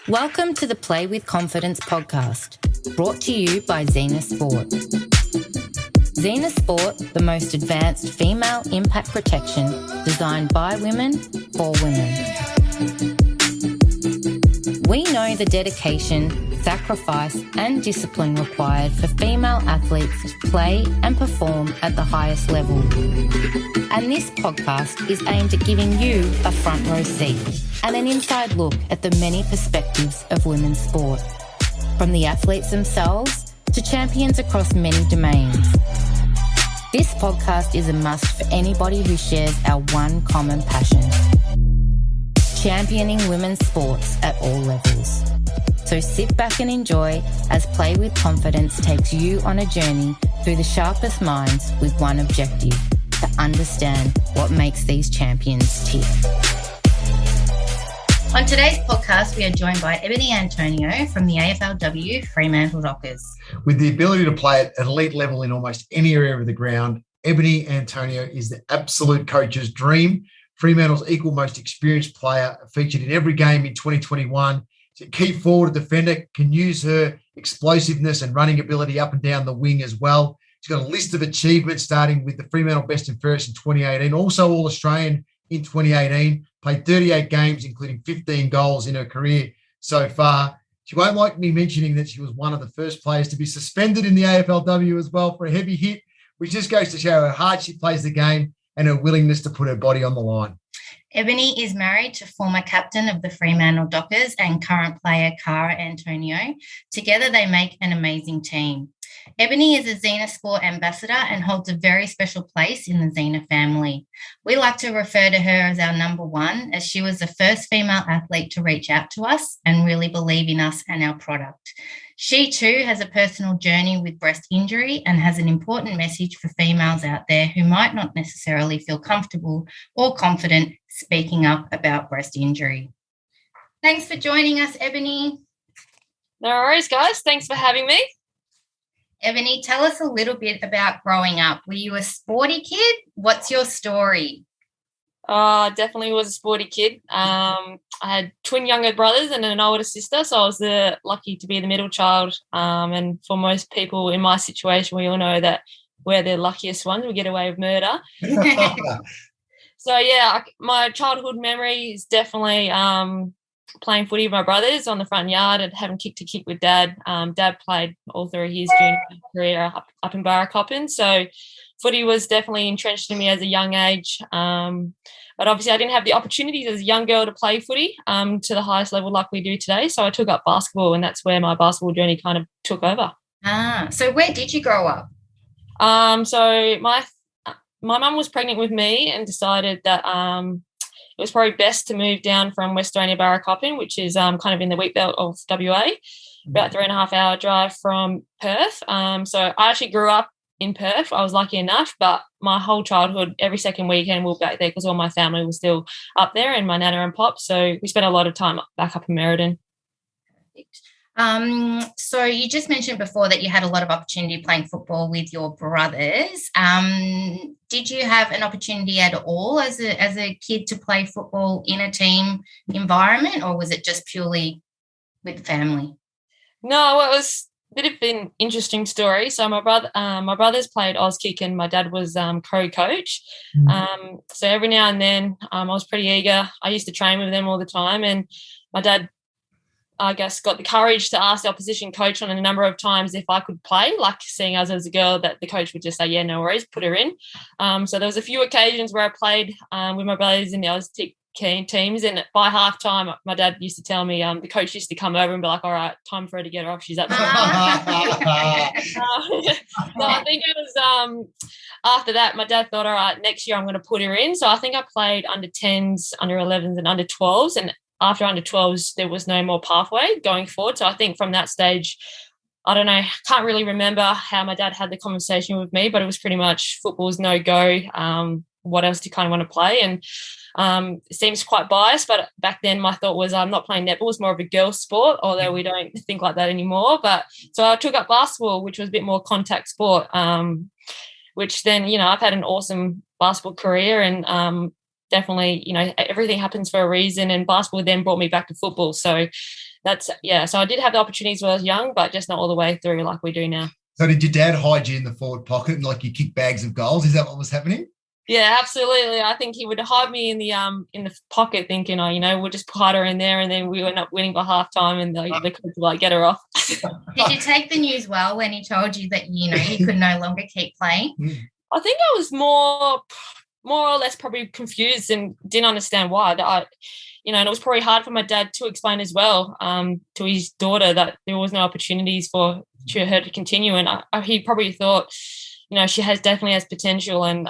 Welcome to the Play with Confidence podcast, brought to you by Zena Sport. Zena Sport, the most advanced female impact protection designed by women for women. We know the dedication, sacrifice and discipline required for female athletes to play and perform at the highest level. And this podcast is aimed at giving you a front row seat and an inside look at the many perspectives of women's sport, from the athletes themselves to champions across many domains. This podcast is a must for anybody who shares our one common passion: championing women's sports at all levels. So sit back and enjoy as Play with Confidence takes you on a journey through the sharpest minds with one objective: to understand what makes these champions tick. On today's podcast, we are joined by Ebony Antonio from the AFLW Fremantle Dockers. With the ability to play at an elite level in almost any area of the ground, Ebony Antonio is the absolute coach's dream. Fremantle's equal most experienced player, featured in every game in 2021. She's a key forward defender, can use her explosiveness and running ability up and down the wing as well. She's got a list of achievements starting with the Fremantle Best and Fairest in 2018, also All-Australian in 2018, played 38 games, including 15 goals in her career so far. She won't like me mentioning that she was one of the first players to be suspended in the AFLW as well for a heavy hit, which just goes to show how hard she plays the game and her willingness to put her body on the line. Ebony is married to former captain of the Fremantle Dockers and current player Cara Antonio. Together they make an amazing team. Ebony is a Zena Sport ambassador and holds a very special place in the Zena family. We like to refer to her as our number one, as she was the first female athlete to reach out to us and really believe in us and our product. She too has a personal journey with breast injury and has an important message for females out there who might not necessarily feel comfortable or confident speaking up about breast injury. Thanks for joining us, Ebony. No worries, guys. Thanks for having me. Ebony, tell us a little bit about growing up. Were you a sporty kid? What's your story? Definitely was a sporty kid. I had twin younger brothers and an older sister, so I was lucky to be the middle child. And for most people in my situation, we all know that we're the luckiest ones. We get away with murder. So, yeah, my childhood memory is definitely playing footy with my brothers on the front yard and having kick-to-kick with Dad. Dad played all through his junior career up in Barracoppin, so footy was definitely entrenched in me as a young age. But obviously I didn't have the opportunities as a young girl to play footy to the highest level like we do today, so I took up basketball, and that's where my basketball journey kind of took over. So where did you grow up? So my mum was pregnant with me and decided that it was probably best to move down from West Australia Barracoppin, which is kind of in the wheat belt of WA, about 3.5 hour drive from Perth. So I actually grew up in Perth. I was lucky enough, but my whole childhood, every second weekend we were back there because all my family was still up there and my nana and pop. So we spent a lot of time back up in Merredin. Perfect. So you just mentioned before that you had a lot of opportunity playing football with your brothers. Did you have an opportunity at all as a kid to play football in a team environment, or was it just purely with family? No, it was a bit of an interesting story. So my brothers played Auskick and my dad was co-coach. Mm-hmm. So every now and then I was pretty eager. I used to train with them all the time, and my dad, I guess, got the courage to ask the opposition coach on a number of times if I could play, like seeing us as a girl, that the coach would just say, yeah, no worries, put her in. So there was a few occasions where I played with my brothers in the Auskick teams, and by halftime my dad used to tell me, the coach used to come over and be like, all right, time for her to get her off, she's up. So I think it was after that my dad thought, all right, next year I'm going to put her in. So I think I played under 10s, under 11s and under 12s, and after under 12s there was no more pathway going forward. So I think from that stage, I don't know, can't really remember how my dad had the conversation with me, but it was pretty much football's no go. What else do you kind of want to play? And it seems quite biased, but back then my thought was I'm not playing netball. It's more of a girls' sport, although we don't think like that anymore. But so I took up basketball, which was a bit more contact sport, which then, you know, I've had an awesome basketball career, and definitely, you know, everything happens for a reason, and basketball then brought me back to football. So So I did have the opportunities when I was young, but just not all the way through like we do now. So did your dad hide you in the forward pocket and like you kick bags of goals? Is that what was happening? Yeah, absolutely. I think he would hide me in the pocket, thinking, we'll just put her in there, and then we end up winning by halftime, and the coach will get her off. Did you take the news well when he told you that you could no longer keep playing? I think I was more or less probably confused and didn't understand why. And it was probably hard for my dad to explain as well to his daughter that there was no opportunities for her to continue, and he probably thought, she definitely has potential, and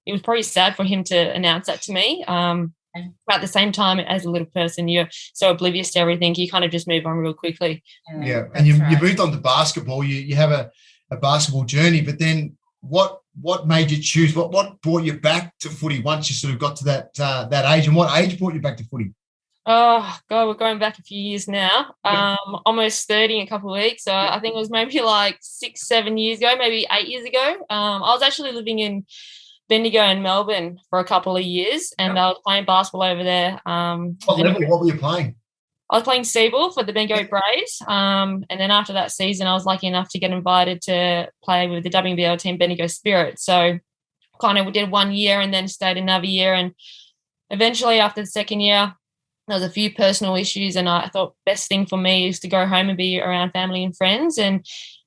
it was probably sad for him to announce that to me. But at the same time, as a little person, you're so oblivious to everything, you kind of just move on real quickly. Yeah, and you moved on to basketball. You have a basketball journey, but then what made you choose? What brought you back to footy once you sort of got to that age? And what age brought you back to footy? Oh, God, we're going back a few years now. Almost 30 in a couple of weeks. So I think it was maybe like 6-7 years ago, maybe 8 years ago. I was actually living in Bendigo in Melbourne for a couple of years, and I was playing basketball over there. What level? What were you playing? I was playing C-ball for the Bendigo Braves, and then after that season, I was lucky enough to get invited to play with the WBL team Bendigo Spirit. So kind of did 1 year and then stayed another year, and eventually after the second year, there was a few personal issues, and I thought best thing for me is to go home and be around family and friends, and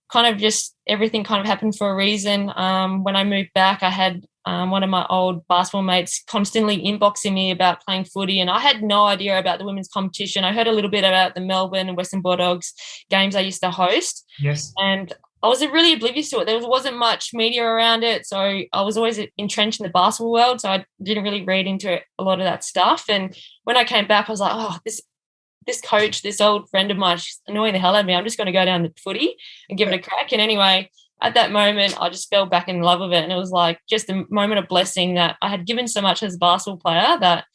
kind of just everything kind of happened for a reason. When I moved back, I had one of my old basketball mates constantly inboxing me about playing footy, and I had no idea about the women's competition. I heard a little bit about the Melbourne and Western Bulldogs games I used to host. Yes. And I was really oblivious to it. There wasn't much media around it, so I was always entrenched in the basketball world, so I didn't really read into it, a lot of that stuff. And when I came back, I was like, oh, this coach, this old friend of mine, she's annoying the hell out of me. I'm just going to go down the footy and give it a crack. And anyway, at that moment, I just fell back in love with it. And it was like just a moment of blessing that I had given so much as a basketball player that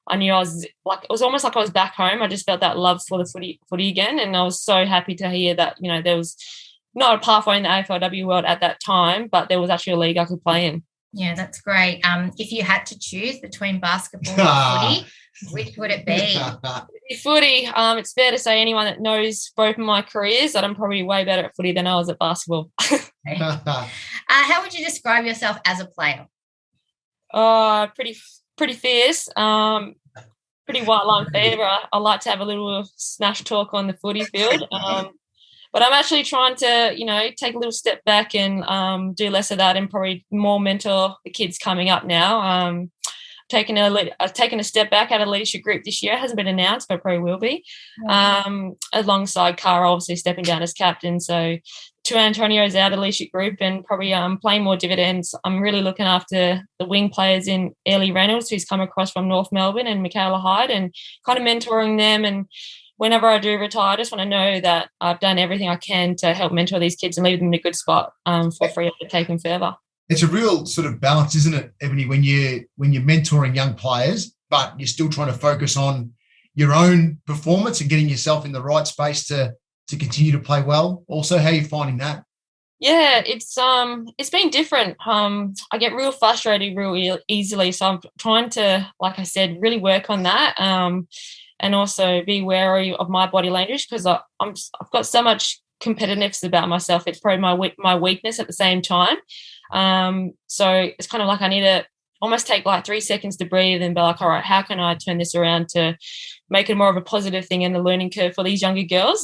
I knew I was like, it was almost like I was back home. I just felt that love for the footy again. And I was so happy to hear that, there was not a pathway in the AFLW world at that time, but there was actually a league I could play in. Yeah, that's great. If you had to choose between basketball and footy, which would it be? Footy. It's fair to say anyone that knows both of my careers that I'm probably way better at footy than I was at basketball. How would you describe yourself as a player? Pretty fierce. Pretty white line fever. I like to have a little smash talk on the footy field. But I'm actually trying to, take a little step back and do less of that and probably more mentor the kids coming up now. I've taken a step back out of leadership group this year. It hasn't been announced, but probably will be. Alongside Cara, obviously stepping down as captain. So Antonio's out of leadership group and probably playing more dividends. I'm really looking after the wing players in Ellie Reynolds, who's come across from North Melbourne, and Michaela Hyde, and kind of mentoring them. And whenever I do retire, I just want to know that I've done everything I can to help mentor these kids and leave them in a good spot for free to take them further. It's a real sort of balance, isn't it, Ebony, when you're mentoring young players, but you're still trying to focus on your own performance and getting yourself in the right space to continue to play well. Also, how are you finding that? Yeah, it's been different. I get real frustrated real easily, so I'm trying to, like I said, really work on that, and also be wary of my body language, because I've got so much competitiveness about myself. It's probably my weakness at the same time. So it's kind of like I need to almost take like 3 seconds to breathe and be like, all right, how can I turn this around to make it more of a positive thing in the learning curve for these younger girls?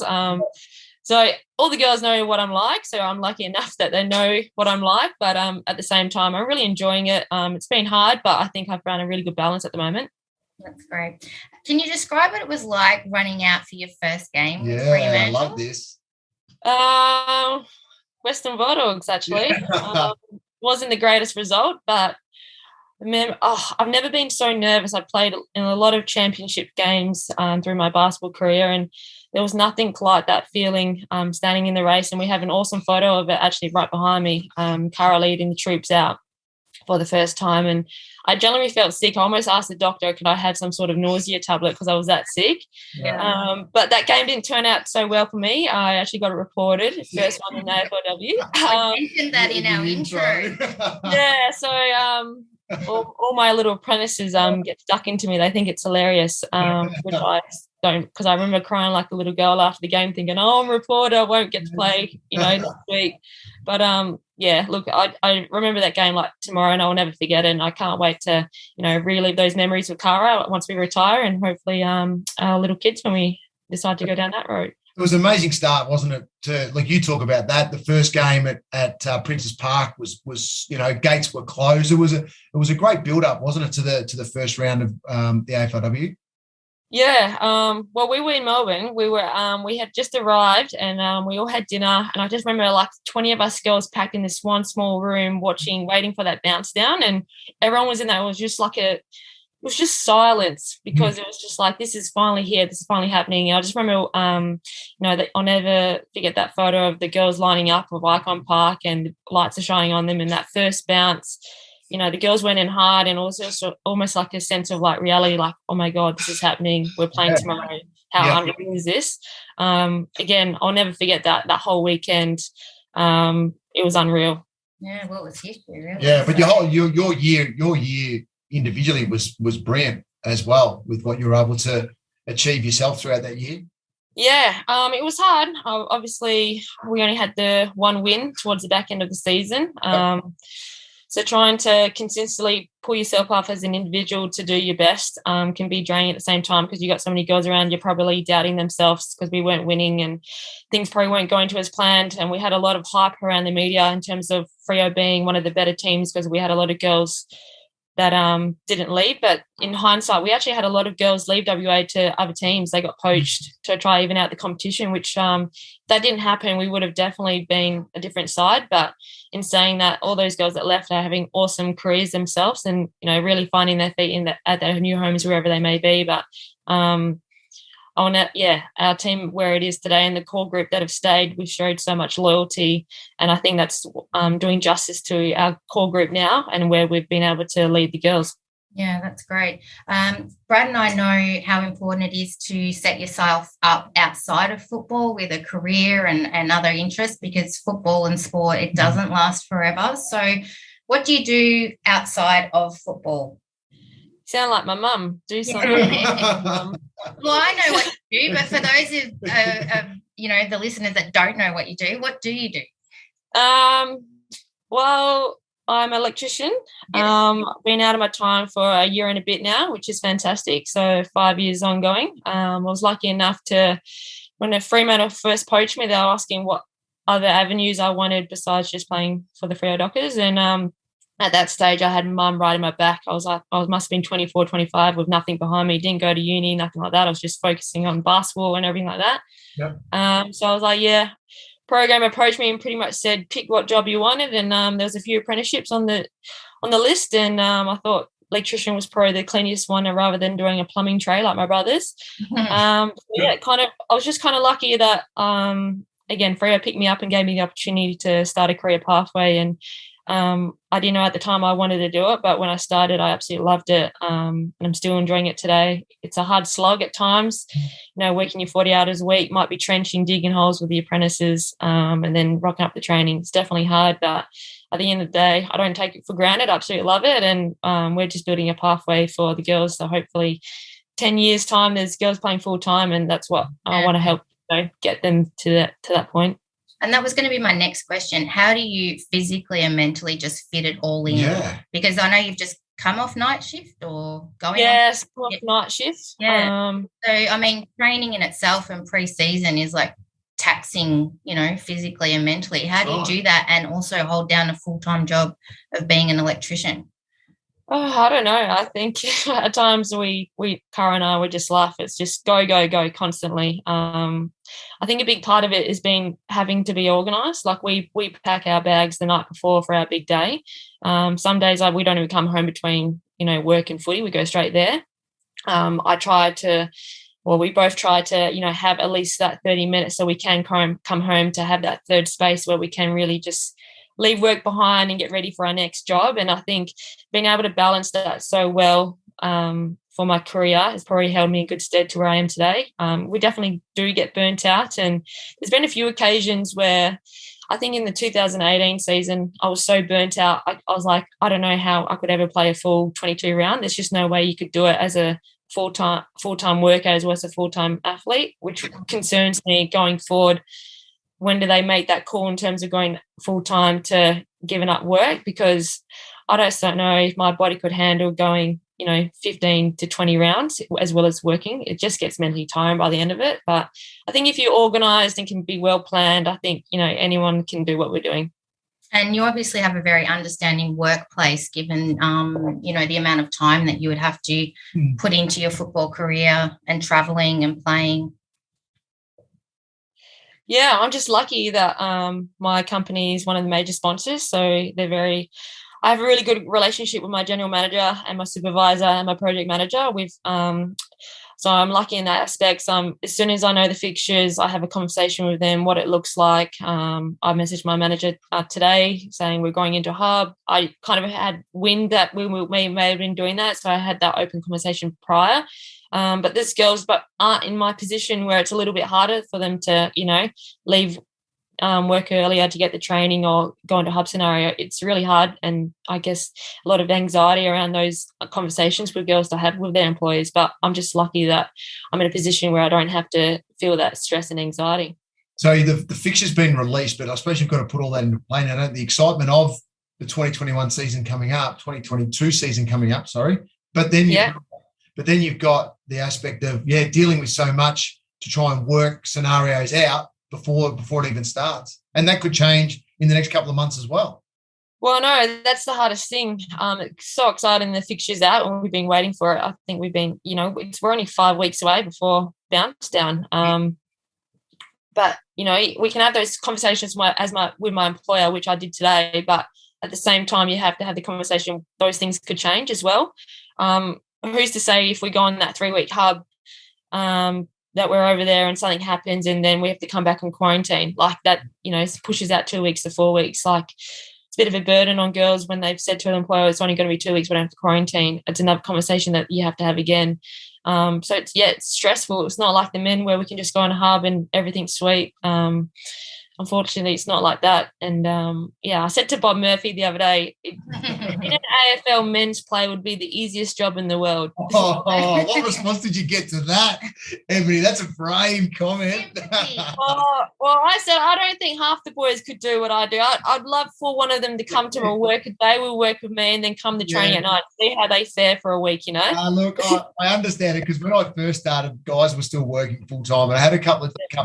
So all the girls know what I'm like, so I'm lucky enough that they know what I'm like, but at the same time, I'm really enjoying it. It's been hard, but I think I've found a really good balance at the moment. That's great. Can you describe what it was like running out for your first game? Yeah, with Fremantle? I love this. Western Bulldogs, actually. Wasn't the greatest result, but I've never been so nervous. I played in a lot of championship games through my basketball career, and there was nothing like that feeling standing in the race. And we have an awesome photo of it actually right behind me, Cara leading the troops out for the first time. And I generally felt sick. I almost asked the doctor, could I have some sort of nausea tablet because I was that sick? Yeah. But that game didn't turn out so well for me. I actually got it reported, first one in the AFLW. I mentioned that in our intro. Yeah, so all my little apprentices get stuck into me. They think it's hilarious, which I don't, because I remember crying like a little girl after the game thinking, oh, I'm a reporter, I won't get to play, next week. But yeah, look, I remember that game like tomorrow, and I'll never forget it. And I can't wait to, relive those memories with Cara once we retire, and hopefully our little kids when we decide to go down that road. It was an amazing start, wasn't it? To, like you talk about that, the first game at Princes Park was gates were closed. It was a great build up, wasn't it, to the first round of the AFLW? Yeah. Well, we were in Melbourne. We had just arrived, and we all had dinner. And I just remember like 20 of us girls packed in this one small room, waiting for that bounce down, and everyone was in there. It was just like it was just silence, because it was just like, this is finally here. This is finally happening. And I just remember, that I'll never forget that photo of the girls lining up of Icon Park and the lights are shining on them. And that first bounce, the girls went in hard, and also almost like a sense of like reality, like, oh my God, this is happening. We're playing tomorrow. How unreal is this? Again, I'll never forget that whole weekend. It was unreal. Yeah, well, it was history, really. Yeah, but your year individually was brilliant as well, with what you were able to achieve yourself throughout that year. Yeah, it was hard. Obviously, we only had the one win towards the back end of the season. So trying to consistently pull yourself up as an individual to do your best can be draining at the same time, because you got so many girls around you probably doubting themselves because we weren't winning and things probably weren't going to as planned. And we had a lot of hype around the media in terms of Freo being one of the better teams, because we had a lot of girls that didn't leave. But in hindsight, we actually had a lot of girls leave WA to other teams. They got poached to try even out the competition, which that didn't happen. We would have definitely been a different side. But in saying that, all those girls that left are having awesome careers themselves, and really finding their feet at their new homes wherever they may be. But our team where it is today, and the core group that have stayed, we've showed so much loyalty, and I think that's doing justice to our core group now, and where we've been able to lead the girls. Yeah, that's great. Brad and I know how important it is to set yourself up outside of football with a career and other interests, because football and sport, it doesn't last forever. So what do you do outside of football? Sound like my mum. Do something. Well, I know what you do, but for those of the listeners that don't know what you do, what do you do? Well, I'm an electrician. Yes. I've been out of my time for a year and a bit now, which is fantastic. So 5 years ongoing. I was lucky enough to, when the Fremantle first poached me, they were asking what other avenues I wanted besides just playing for the Freo Dockers. And at that stage, I had mum riding my back. I must have been 24, 25 with nothing behind me. Didn't go to uni, nothing like that. I was just focusing on basketball and everything like that. Yep. So I was like, yeah. Program approached me and pretty much said, pick what job you wanted. And there was a few apprenticeships on the list. And I thought electrician was probably the cleanest one, rather than doing a plumbing trade like my brothers. I was just kind of lucky that, again, Freo picked me up and gave me the opportunity to start a career pathway. And I didn't know at the time I wanted to do it, but when I started, I absolutely loved it, and I'm still enjoying it today. It's a hard slog at times, working your 40 hours a week, might be trenching, digging holes with the apprentices, and then rocking up the training. It's definitely hard, but at the end of the day, I don't take it for granted. I absolutely love it, and we're just building a pathway for the girls. So hopefully 10 years' time, there's girls playing full-time, and that's what I want to help get them to that point. And that was going to be my next question. How do you physically and mentally just fit it all in? Yeah. Because I know you've just come off night shift or going off night shift. Yeah. So, I mean, training in itself and pre-season is like taxing, physically and mentally. How do you do that and also hold down a full-time job of being an electrician? Oh, I don't know. I think at times Cara and I, we just laugh. It's just go, go, go constantly. I think a big part of it has been having to be organised. Like we pack our bags the night before for our big day. Some days we don't even come home between, work and footy. We go straight there. We both try to, have at least that 30 minutes so we can come home to have that third space where we can really just leave work behind and get ready for our next job. And I think being able to balance that so well for my career has probably held me in good stead to where I am today. We definitely do get burnt out, and there's been a few occasions where I think in the 2018 season I was so burnt out. I was like, I don't know how I could ever play a full 22 round. There's just no way you could do it as a full-time worker as well as a full-time athlete, which concerns me going forward. When do they make that call in terms of going full-time to giving up work? Because I just don't know if my body could handle going, 15 to 20 rounds as well as working. It just gets mentally tiring by the end of it. But I think if you're organised and can be well planned, I think, anyone can do what we're doing. And you obviously have a very understanding workplace, given, the amount of time that you would have to put into your football career and travelling and playing. Yeah, I'm just lucky that my company is one of the major sponsors. So I have a really good relationship with my general manager and my supervisor and my project manager. So I'm lucky in that aspect. So as soon as I know the fixtures, I have a conversation with them, what it looks like. I messaged my manager today saying we're going into a hub. I kind of had wind that we may have been doing that, so I had that open conversation prior. But there's girls but aren't in my position where it's a little bit harder for them to, leave work earlier to get the training or go into hub scenario. It's really hard, and I guess a lot of anxiety around those conversations with girls to have with their employers. But I'm just lucky that I'm in a position where I don't have to feel that stress and anxiety. So the fixture's been released, but I suppose you've got to put all that into play now. The excitement of the 2021 season coming up, 2022 season coming up, sorry. But then you've got the aspect of, dealing with so much to try and work scenarios out before it even starts. And that could change in the next couple of months as well. Well, no, that's the hardest thing. It's so exciting the fixture's out, and we've been waiting for it. I think we've been, we're only 5 weeks away before bounce down. But, we can have those conversations with my employer, which I did today, but at the same time you have to have the conversation. Those things could change as well. Who's to say if we go on that 3-week hub that we're over there and something happens and then we have to come back on quarantine, like that, pushes out 2 weeks to 4 weeks. Like, it's a bit of a burden on girls when they've said to an employer it's only going to be 2 weeks, we don't have to quarantine. It's another conversation that you have to have again. So it's stressful. It's not like the men where we can just go on a hub and everything's sweet. Unfortunately, it's not like that. And, I said to Bob Murphy the other day, in an AFL men's play would be the easiest job in the world. What response did you get to that, Ebony? That's a brave comment. Well, I said I don't think half the boys could do what I do. I'd love for one of them to come to my work a day, will work with me, and then come to training at night, see how they fare for a week, Look, I understand it, because when I first started, guys were still working full-time, and I had a couple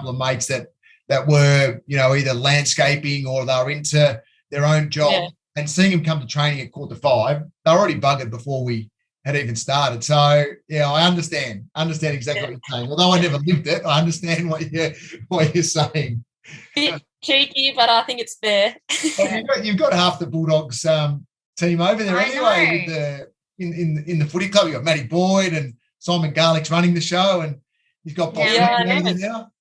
of mates that were, either landscaping or they were into their own job. Yeah. And seeing them come to training at 4:45, they were already buggered before we had even started. So, I understand exactly what you're saying. Although I never lived it, I understand what you're saying. Bit cheeky, but I think it's fair. Well, you've got half the Bulldogs team over there anyway. With in the footy club. You've got Matty Boyd and Simon Garlick's running the show, and you've got Bob now.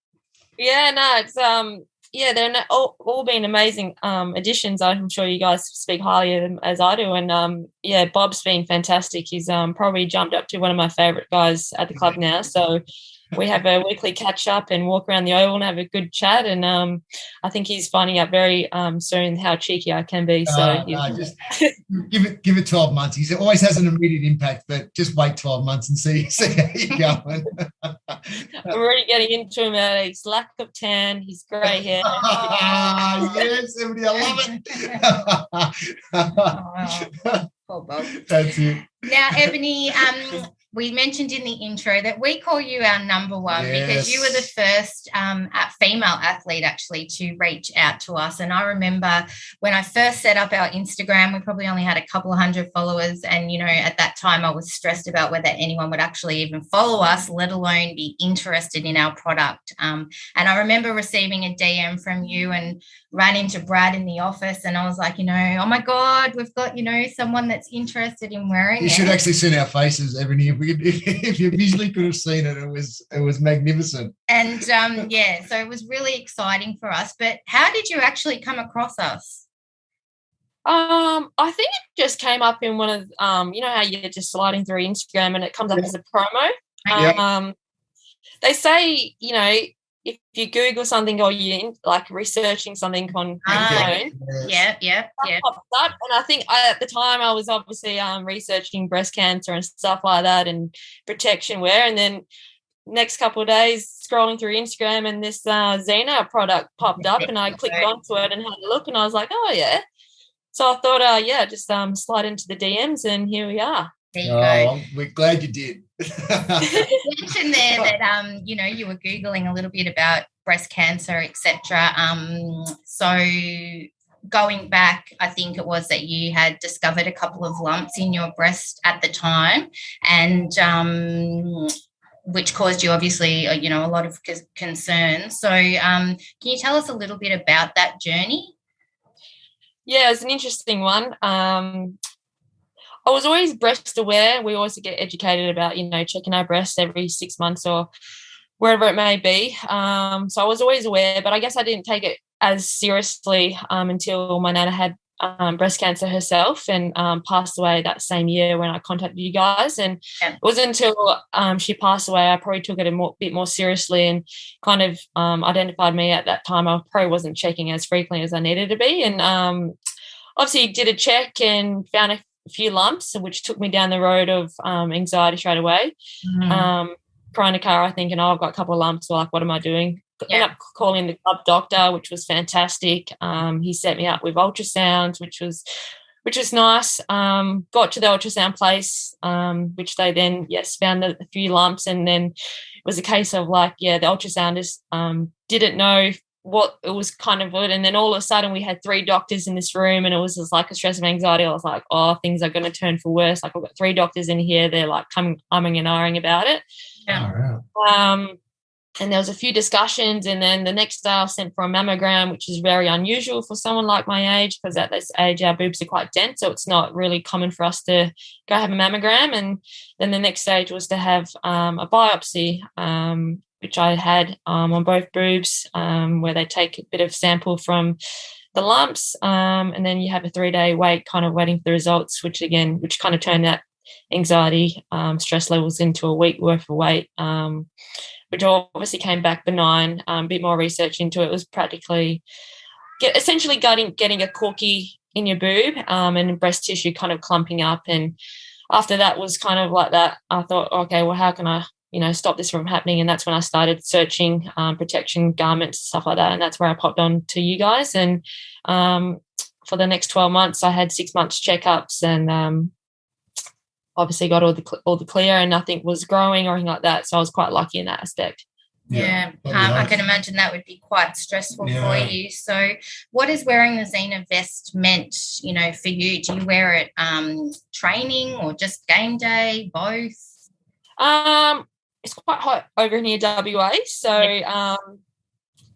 Yeah, no, it's they're all been amazing additions. I'm sure you guys speak highly of them as I do, and Bob's been fantastic. He's probably jumped up to one of my favourite guys at the club now. So we have a weekly catch up and walk around the oval and have a good chat. And I think he's finding out very soon how cheeky I can be. So just give it 12 months. He always has an immediate impact, but just wait 12 months and see how you're going. I'm already getting into him. He's lack of tan. He's grey hair. Yes, everybody, I love it. Poor Bob. That's it. Now, Ebony, we mentioned in the intro that we call you our number one because you were the first female athlete actually to reach out to us. And I remember when I first set up our Instagram, we probably only had a couple of hundred followers. And, at that time I was stressed about whether anyone would actually even follow us, let alone be interested in our product. And I remember receiving a DM from you and ran into Brad in the office, and I was like, oh my God, we've got, someone that's interested in wearing it. You should actually see our faces, Ebony. If you visually could have seen it, it was magnificent. And so it was really exciting for us. But how did you actually come across us? I think it just came up in one of how you're just sliding through Instagram and it comes up as a promo. They say, if you Google something or you like researching something on your phone, yeah, pops up. And I think at the time I was obviously researching breast cancer and stuff like that and protection wear, and then next couple of days scrolling through Instagram and this Zena product popped up and I clicked onto it and had a look and I was like, oh yeah. So I thought, just slide into the DMs and here we are. There you go. We're glad you did. You mentioned there that you were Googling a little bit about breast cancer, etc. So going back, I think it was that you had discovered a couple of lumps in your breast at the time, and which caused you obviously, a lot of concern. So can you tell us a little bit about that journey? Yeah, it's an interesting one. I was always breast aware. We always get educated about, checking our breasts every 6 months or wherever it may be. So I was always aware, but I guess I didn't take it as seriously until my nana had breast cancer herself and passed away that same year when I contacted you guys. And it wasn't until she passed away I probably took it a bit more seriously and kind of identified me at that time. I probably wasn't checking as frequently as I needed to be. And obviously did a check and found a few lumps, which took me down the road of anxiety straight away. Crying to car, I think, and I've got a couple of lumps. So like, what am I doing? Ended up calling the club doctor, which was fantastic. He set me up with ultrasounds, which was nice. Got to the ultrasound place, which they then found a few lumps, and then it was a case of like, the ultrasounders didn't know what it was kind of good, and then all of a sudden we had 3 doctors in this room, and it was just like a stress of anxiety. I was like, oh, things are going to turn for worse. Like, I've got 3 doctors in here, they're like umming and ahhing about it. And there was a few discussions, and then the next day I was sent for a mammogram, which is very unusual for someone like my age, because at this age our boobs are quite dense, so it's not really common for us to go have a mammogram. And then the next stage was to have a biopsy, which I had on both boobs, where they take a bit of sample from the lumps, and then you have a 3-day wait, kind of waiting for the results, which kind of turned that anxiety, stress levels into a week worth of wait, which obviously came back benign. A bit more research into it was practically essentially getting a corky in your boob, and breast tissue kind of clumping up. And after that was kind of like that, I thought, okay, well, how can I stop this from happening? And that's when I started searching protection garments, stuff like that. And that's where I popped on to you guys. And for the next 12 months, I had 6 months checkups, and obviously got all the clear, and nothing was growing or anything like that. So I was quite lucky in that aspect. I can imagine that would be quite stressful for you. So what has wearing the Zena vest meant, for you? Do you wear it training or just game day, both? It's quite hot over near WA, so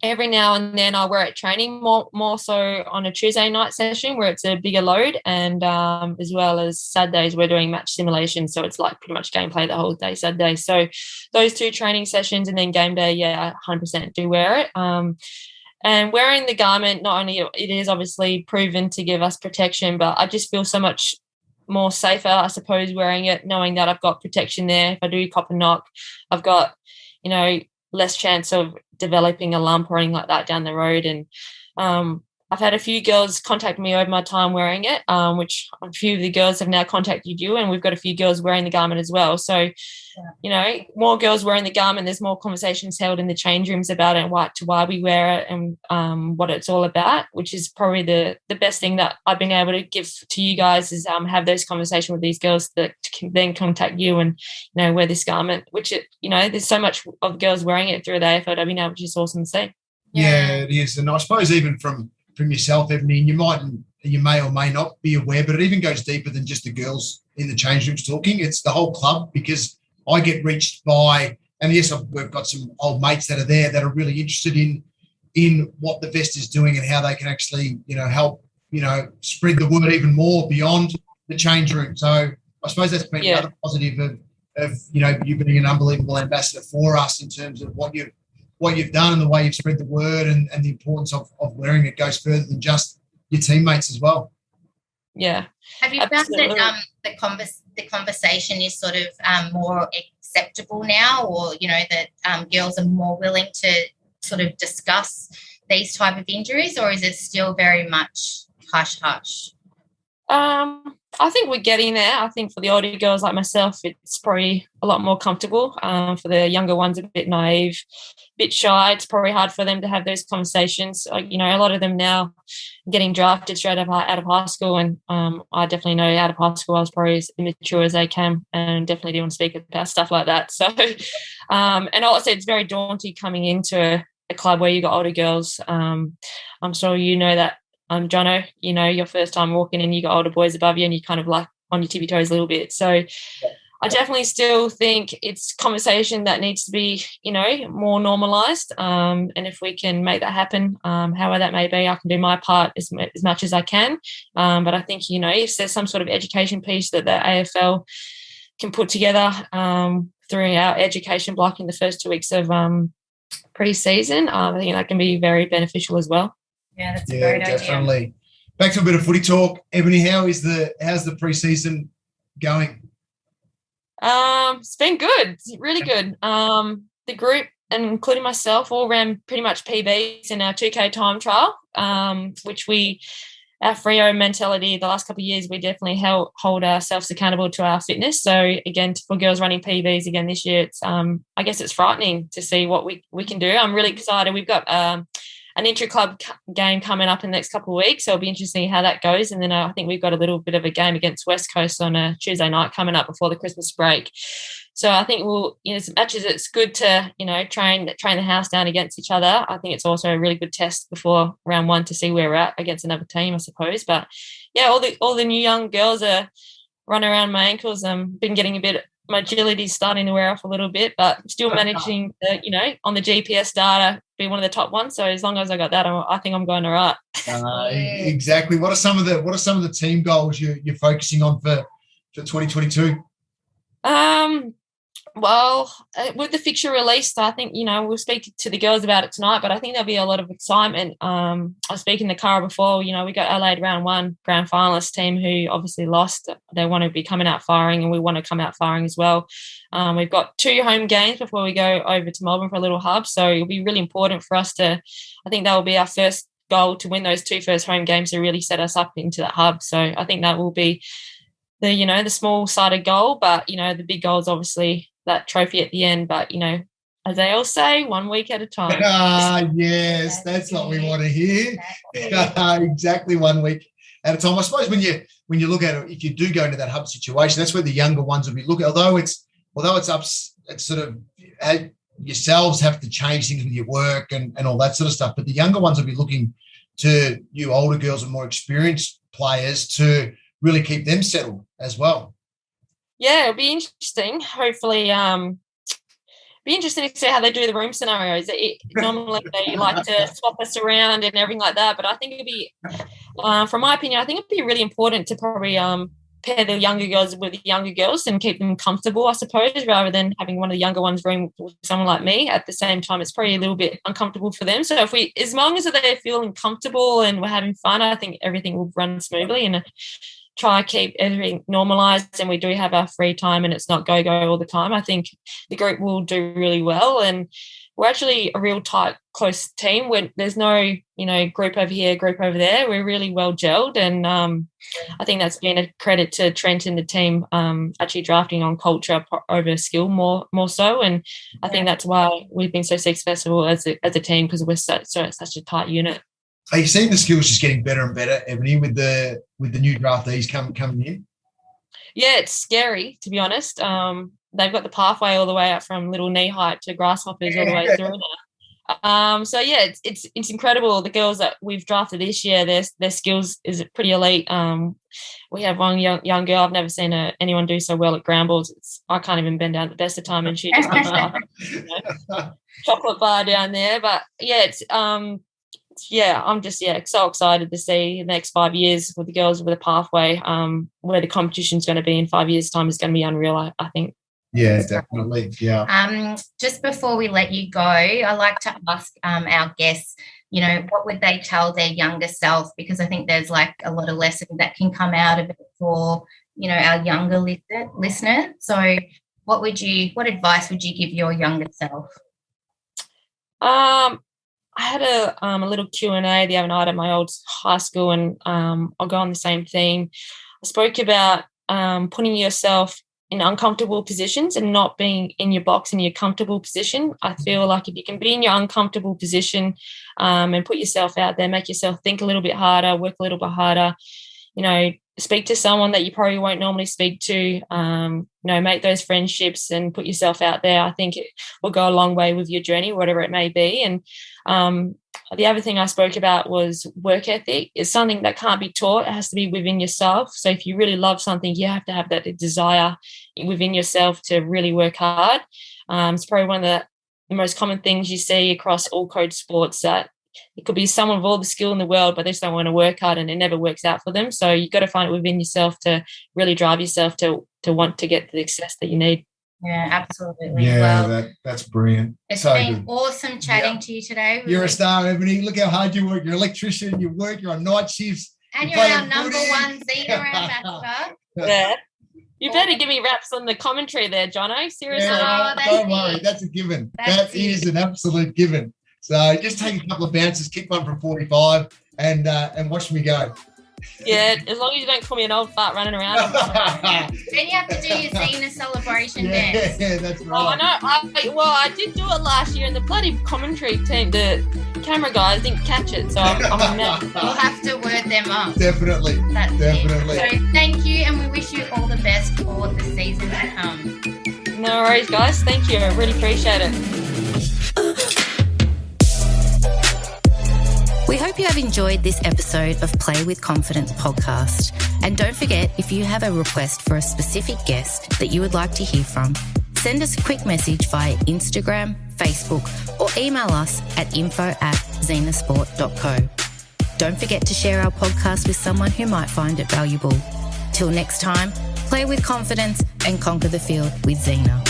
every now and then I wear it training, more so on a Tuesday night session where it's a bigger load, and as well as Saturdays we're doing match simulation, so it's like pretty much gameplay the whole day Saturday. So those 2 training sessions, and then game day, I 100% do wear it. And wearing the garment, not only it is obviously proven to give us protection, but I just feel so much more safer, I suppose, wearing it, knowing that I've got protection there. If I do cop a knock, I've got, less chance of developing a lump or anything like that down the road. And I've had a few girls contact me over my time wearing it, which a few of the girls have now contacted you, and we've got a few girls wearing the garment as well. So, more girls wearing the garment, there's more conversations held in the change rooms about it, and why we wear it, and what it's all about, which is probably the best thing that I've been able to give to you guys is have those conversations with these girls that can then contact you and, wear this garment, which, there's so much of girls wearing it through the AFLW now, which is awesome to see. Yeah, it is. And I suppose even from yourself, Ebony, and you may or may not be aware, but it even goes deeper than just the girls in the change rooms talking. It's the whole club, because I get reached by, and yes, we've got some old mates that are there that are really interested in what the vest is doing and how they can actually, help, spread the word even more beyond the change room. So I suppose that's been another positive of you being an unbelievable ambassador for us in terms of what you've done and the way you've spread the word, and the importance of wearing it goes further than just your teammates as well. Yeah. Have you absolutely. found that the conversation is sort of more acceptable now, or, that girls are more willing to sort of discuss these type of injuries, or is it still very much hush hush? I think we're getting there. I think for the older girls like myself, it's probably a lot more comfortable. For the younger ones, a bit naive, a bit shy. It's probably hard for them to have those conversations. Like, you know, a lot of them now getting drafted straight up out of high school, and I definitely know out of high school I was probably as immature as they can, and definitely didn't want to speak about stuff like that. So, and also it's very daunting coming into a club where you got older girls. I'm sure you know that. Jono, you know, your first time walking in, you got older boys above you and you kind of like on your tippy toes a little bit. So I definitely still think it's conversation that needs to be, you know, more normalised. And if we can make that happen, however that may be, I can do my part as much as I can. But I think, you know, if there's some sort of education piece that the AFL can put together through our education block in the first 2 weeks of pre-season, I think that can be very beneficial as well. Yeah, that's a great definitely. idea. Back to a bit of footy talk. Ebony, how's the pre-season going? It's been good. It's really good. The group, and including myself, all ran pretty much PBs in our 2K time trial, which our Freo mentality the last couple of years, we definitely hold ourselves accountable to our fitness. So again, for girls running PBs again this year, it's I guess it's frightening to see what we can do. I'm really excited. We've got an intra-club game coming up in the next couple of weeks, so it'll be interesting how that goes. And then I think we've got a little bit of a game against West Coast on a Tuesday night coming up before the Christmas break. So I think we'll, you know, as much as it's good to, you know, train the house down against each other, I think it's also a really good test before round one to see where we're at against another team, I suppose. But yeah, all the new young girls are running around my ankles. Been getting a bit. My agility's starting to wear off a little bit, but still managing to, you know, on the GPS data, be one of the top ones. So as long as I got that, I think I'm going all right. Exactly. What are some of the team goals you're focusing on for 2022? Well, with the fixture released, I think, you know, we'll speak to the girls about it tonight, but I think there'll be a lot of excitement. I was speaking to Cara before, you know, we got Adelaide round one grand finalist team who obviously lost. They want to be coming out firing, and we want to come out firing as well. We've got 2 home games before we go over to Melbourne for a little hub, so it'll be really important for us to, I think that will be our first goal, to win those 2 first home games to really set us up into that hub. So I think that will be the, you know, the small-sided goal, but, you know, the big goal is obviously that trophy at the end. But, you know, as they all say, 1 week at a time. Yes, that's what we want to hear. Exactly, 1 week at a time. I suppose when you look at it, if you do go into that hub situation, that's where the younger ones will be looking. Although it's sort of yourselves have to change things with your work and all that sort of stuff. But the younger ones will be looking to you older girls and more experienced players to really keep them settled as well. Yeah, it'll be interesting. Hopefully, be interesting to see how they do the room scenarios. Normally they like to swap us around and everything like that, but I think it'd be, from my opinion, I think it'd be really important to probably pair the younger girls with the younger girls and keep them comfortable, I suppose, rather than having one of the younger ones room with someone like me. At the same time, it's probably a little bit uncomfortable for them. So as long as they're feeling comfortable and we're having fun, I think everything will run smoothly, and try to keep everything normalised, and we do have our free time and it's not go all the time. I think the group will do really well, and we're actually a real tight, close team when there's no, you know, group over here, group over there. We're really well gelled, and I think that's been a credit to Trent and the team actually drafting on culture over skill more so, and I think that's why we've been so successful as a team, because we're such a tight unit. Are you seeing the skills just getting better and better, Ebony, with the new draftees coming in? Yeah, it's scary, to be honest. They've got the pathway all the way up from little knee height to grasshoppers all the way through now. So yeah, it's incredible. The girls that we've drafted this year, their skills is pretty elite. We have one young girl. I've never seen anyone do so well at ground balls. I can't even bend down at the best of time, and she just picks up chocolate bar down there. But yeah, I'm just so excited to see the next 5 years with the girls with a pathway, where the competition's going to be in 5 years' time is going to be unreal, I think. Yeah, definitely. Yeah. Just before we let you go, I like to ask our guests, you know, what would they tell their younger self? Because I think there's like a lot of lessons that can come out of it for, you know, our younger listeners. So what advice would you give your younger self? I had a little Q&A the other night at my old high school, and I'll go on the same theme. I spoke about putting yourself in uncomfortable positions and not being in your box in your comfortable position. I feel like if you can be in your uncomfortable position and put yourself out there, make yourself think a little bit harder, work a little bit harder, speak to someone that you probably won't normally speak to, make those friendships and put yourself out there. I think it will go a long way with your journey, whatever it may be. And the other thing I spoke about was work ethic. It's something that can't be taught. It has to be within yourself. So if you really love something, you have to have that desire within yourself to really work hard. It's probably one of the most common things you see across all coach sports, that it could be someone with all the skill in the world, but they just don't want to work hard and it never works out for them. So you've got to find it within yourself to really drive yourself to want to get the success that you need. Yeah, absolutely. Yeah, well, that's brilliant. It's so been good. awesome chatting to you today. You're a star, Ebony. Look how hard you work. You're an electrician. You work. You're on night shifts. And you're our number one Zena ambassador. Yeah. You better give me raps on the commentary there, Jono. Seriously. Yeah, don't worry. That's a given. That is an absolute given. So just take a couple of bounces, kick one from 45 and watch me go. Yeah, as long as you don't call me an old fart running around. Then you have to do your Zena celebration dance. Yeah, that's right. Oh, I know. I did do it last year, and the bloody commentary team, the camera guys, didn't catch it. So I'm mad. We'll have to word them up. Definitely. That's Definitely. It. So thank you, and we wish you all the best for the season to come. No worries, guys. Thank you. I really appreciate it. We hope you have enjoyed this episode of Play with Confidence podcast. And don't forget, if you have a request for a specific guest that you would like to hear from, send us a quick message via Instagram, Facebook, or email us at info@zenasport.co. Don't forget to share our podcast with someone who might find it valuable. Till next time, play with confidence and conquer the field with Zena.